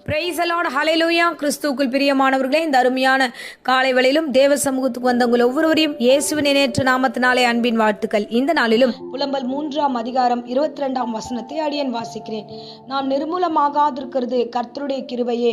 Praise the Lord, ஹல்லேலூயா. கிறிஸ்துவுக்குள் பிரியமானவர்களே, இந்த அருமையான காலை வேளையிலும் தேவ சமூகத்துக்கு வந்த உங்கள் ஒவ்வொருவரையும் இயேசுவின் இணையற்ற நாமத்தினாலே அன்பின் வாழ்த்துக்கள். இந்த நாளிலும் புலம்பல் 3ஆம் அதிகாரம் 22ஆம் வசனத்தை அடியேன் வாசிக்கிறேன். நான் நிர்மூலமாகாதிருக்கிறது கர்த்தருடைய கிருபையே,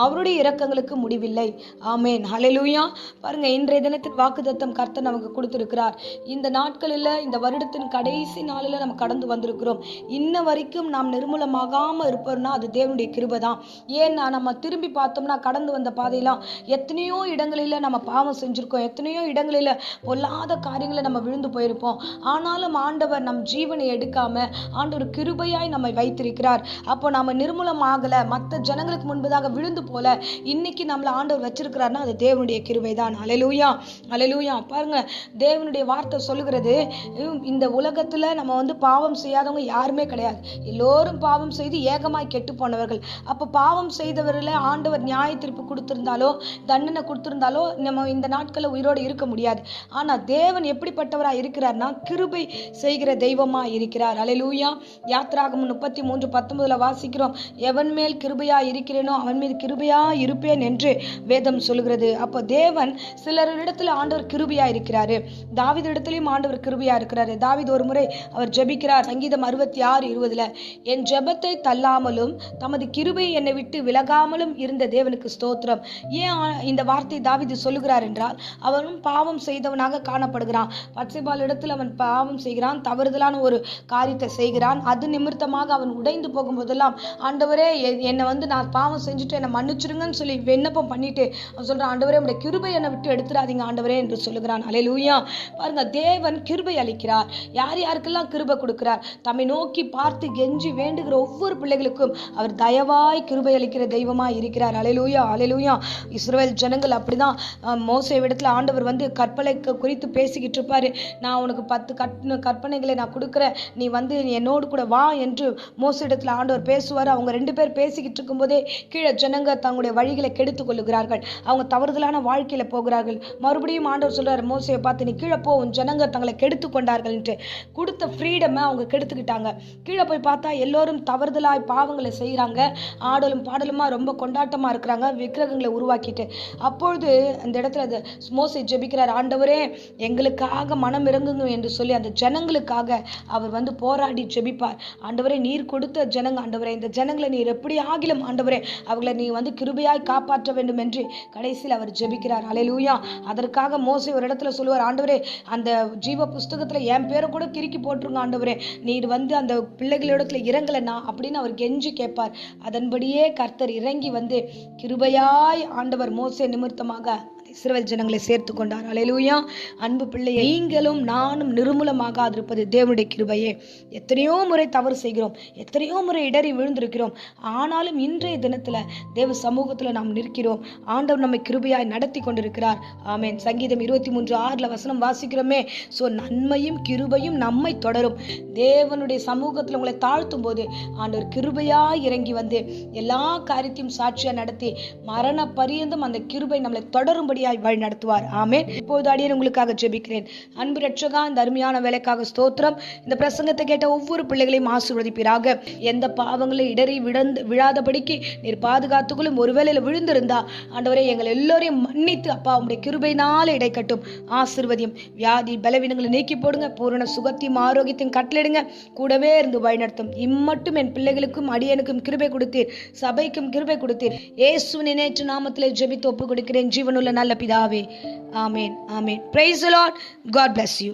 அவருடைய இரக்கங்களுக்கு முடிவில்லை. ஆமேன், ஹல்லேலூயா. பாருங்க, இன்றைய தினத்தின் வாக்குத்தத்தம் கர்த்தர் நமக்கு கொடுத்திருக்கிறார். இந்த நாட்களில், இந்த வருடத்தின் கடைசி நாளில் நம்ம கடந்து வந்திருக்கிறோம். இன்ன வரைக்கும் நாம் நிர்மூலமாகாம இருப்போம்னா அது தேவனுடைய கிருபை தான். ஏன்னா நம்ம திரும்பி பார்த்தோம்னா கடந்து வந்த பாதையெல்லாம் எத்தனையோ இடங்களில் நம்ம பாவம் செஞ்சிருக்கோம், எத்தனையோ இடங்களில் பொல்லாத காரியங்களை நம்ம விழுந்து போயிருப்போம். ஆனாலும் ஆண்டவர் நம் ஜீவனை எடுக்காம ஆண்டவர் கிருபையாய் நம்மை வைத்திருக்கிறார். அப்போ நம்ம நிர்மூலமாகல, மற்ற ஜனங்களுக்கு முன்பதாக விழுந்து போல இன்னைக்கு நம்மளை ஆண்டவர் வச்சிருக்கிறார்னா அது தேவனுடைய கிருபை தான். ஹல்லேலூயா, ஹல்லேலூயா. பாருங்க, தேவனுடைய வார்த்தை சொல்லுகிறது, இந்த உலகத்துல நம்ம பாவம் செய்யாதவங்க யாருமே கிடையாது. எல்லோரும் பாவம் செய்து ஏகமாய் கெட்டு போனவர்கள். அப்ப பாவம் செய்தவர்களை ஆண்டவர் நியாய தீர்ப்பு கொடுத்திருந்தாலோ தண்டனை கொடுத்திருந்தாலோ நம்ம இந்த நாட்களில் உயிரோடு இருக்க முடியாது. ஆனா தேவன் எப்படிப்பட்டவரா இருக்கிறார்னா கிருபை செய்கிற தெய்வமா இருக்கிறார். ஹல்லேலூயா. யாத்திராகமம் 33:19 வாசிக்கிறோம், எவன் மேல் கிருபையா இருக்கிறேனோ அவன் மீது கிருபையா இருப்பேன் என்று வேதம் சொல்கிறது. அப்போ தேவன் சிலரிடத்துல ஆண்டவர் கிருபையா இருக்கிறாரு, தாவீது இடத்திலையும் ஆண்டவர் கிருபையா இருக்கிறாரு. தாவீது ஒரு முறை அவர் ஜெபிக்கிறார், சங்கீதம் 66:20, என் ஜெபத்தை தள்ளாமலும் தமது கிருபை என்னை விட்டு விலகாமலும் இருந்த தேவனுக்கு ஸ்தோத்திரம். ஏன் இந்த வார்த்தை தாவீது சொல்லுகிறார் என்றால், அவனும் பாவம் செய்தவனாக காணப்படுகிறான். பத்சேபாள் இடத்தில் அவன் பாவம் செய்கிறான், தவறுதலான ஒரு காரியத்தை செய்கிறான். அது நிமித்தமாக அவன் உடைந்து போகும்போதெல்லாம், ஆண்டவரே என்னை நான் பாவம் செஞ்சுட்டு என்னை மன்னிச்சிருங்கன்னு சொல்லி விண்ணப்பம் பண்ணிட்டு அவன் சொல்றான், ஆண்டவரே உடைய கிருபை என்னை விட்டு எடுத்துறாதீங்க ஆண்டவரே என்று சொல்லுகிறான். ஹல்லேலூயா. பாருங்க, தேவன் கிருபை அளிக்கிறார். யார் யாருக்கெல்லாம் கிருபை கொடுக்கிறார்? தம்மை நோக்கி பார்த்து கெஞ்சி வேண்டுகிற ஒவ்வொரு பிள்ளைகளுக்கும் அவர் தயவாய் கிருபை அளிக்கிற தெய்வமாய் இருக்கிறார். ஹல்லேலூயா, ஹல்லேலூயா. இஸ்ரவேல் ஜனங்கள் அப்படிதான். மோசேவிடத்துல ஆண்டவர் கற்பனை குறித்து பேசிக்கிட்டு இருப்பாரு. நான் உனக்கு 10 கற்பனைகளை நான் கொடுக்குறேன், நீ என்னோடு கூட வா என்று மோசேவிடத்துல ஆண்டவர் பேசுவார். அவங்க 2 பேர் பேசிக்கிட்டு இருக்கும் போதே கீழே ஜனங்க தங்களுடைய வழிகளை கெடுத்துக் கொள்ளுகிறார்கள், அவங்க தவறுதலான வாழ்க்கையில போகிறார்கள். மறுபடியும் ஆண்டவர் சொல்றாரு மோசேயை பார்த்து, நீ கீழே போ, உன் ஜனங்க தங்களை கெடுத்து கொண்டார்கள் என்று. கொடுத்த ஃப்ரீடமை அவங்க கெடுத்துக்கிட்டாங்க. கீழே போய் பார்த்தா எல்லோரும் தவறுதலாய் பாவங்களை செய்யறாங்க, ஆடலும் பாடலுமா ரொம்ப கொண்டாட்டமா இருக்கிறாங்க, விக்கிரகங்களை உருவாக்கிட்டு. அப்பொழுது அந்த இடத்துல மோசே ஜெபிக்கிறார், ஆண்டவரே எங்களுக்காக மனம் இறங்குங்க என்று சொல்லி அந்த ஜனங்களுக்காக அவர் போராடி ஜெபிப்பார். ஆண்டவரே நீர் கொடுத்த ஜனங்க, ஆண்டவரே இந்த ஜனங்களை நீர் எப்படி ஆகிலும் ஆண்டவரே அவங்களை நீ கிருபையாய் காப்பாற்ற வேண்டும் என்று கடைசியில் அவர் ஜெபிக்கிறார். ஹல்லேலூயா. அதற்காக மோசே ஒரு இடத்துல சொல்லுவார், ஆண்டவரே அந்த ஜீவ புஸ்தகத்துல என் பேரை கூட கிறுக்கி போட்டுருங்க ஆண்டவரே, நீர் அந்த பிள்ளைகளிடத்துல இறங்கலனா அப்படின்னு அவர் கெஞ்சி கேட்பார். அதன்படியே கர்த்தர் இறங்கி கிருபையாய் ஆண்டவர் மோசே நிமித்தமாக இஸ்ரவேல் ஜனங்களை சேர்த்து கொண்டார். ஹல்லேலூயா. அன்பு பிள்ளையே, நீங்களும் நானும் நிர்மூலமாகாதிருப்பது தேவனுடைய கிருபையே. எத்தனையோ முறை தவறு செய்கிறோம், எத்தனையோ முறை இடறி விழுந்திருக்கிறோம். ஆனாலும் இன்றைய தினத்துல தேவ சமூகத்துல நாம் நிற்கிறோம். ஆண்டவர் நம்மை கிருபையாய் நடத்தி கொண்டிருக்கிறார். ஆமென். சங்கீதம் 23:6 வசனம் வாசிக்கிறோமே, நன்மையும் கிருபையும் நம்மை தொடரும். தேவனுடைய சமூகத்துல உங்களை தாழ்த்தும் போது ஆண்டவர் கிருபையாய் இறங்கி எல்லா காரியத்தையும் சாட்சியா நடத்தி மரண பரியந்தம் அந்த கிருபை நம்மளை தொடரும்படி வழி நடத்துவார். ஆமென். இப்போது அடியேன் உங்களுக்காக ஜெபிக்கிறேன். அன்பு ரட்சகா, இந்த அருமையான வேலைக்காக ஸ்தோத்திரம். இந்த பிரசங்கத்தை கேட்ட ஒவ்வொரு பிள்ளைகளையும் ஆசீர்வதிப்பீராக. எந்த பாவங்களை இடறி விழாதபடிக்கு நீர் பாதுகாத்துக்குள்ளும் ஒருவேளையில விழுந்திருந்தா ஆண்டவரே எங்கள் எல்லோரையும் மன்னித்து அப்பா உம்முடைய கிருபையினால இடைக்கட்டும். ஆசீர்வதியும். வியாதி பலவீனங்களை நீக்கி போடுங்க. பூரண சுகத்தையும் ஆரோக்கியத்தையும் கட்டளிடுங்க. கூடவே இருந்து வழிநடத்தும். இம்மட்டும் என் பிள்ளைகளுக்கும் அடியனுக்கும் கிருபை கொடுத்தீர், சபைக்கும் கிருபை கொடுத்தீர். இயேசுவின் இணையற்ற நாமத்திலே ஜெபித்து ஒப்பு கொடுக்கிறேன் ஜீவனுள்ள நல்ல பிதாவே. ஆமென், ஆமென். Praise the Lord. God bless you.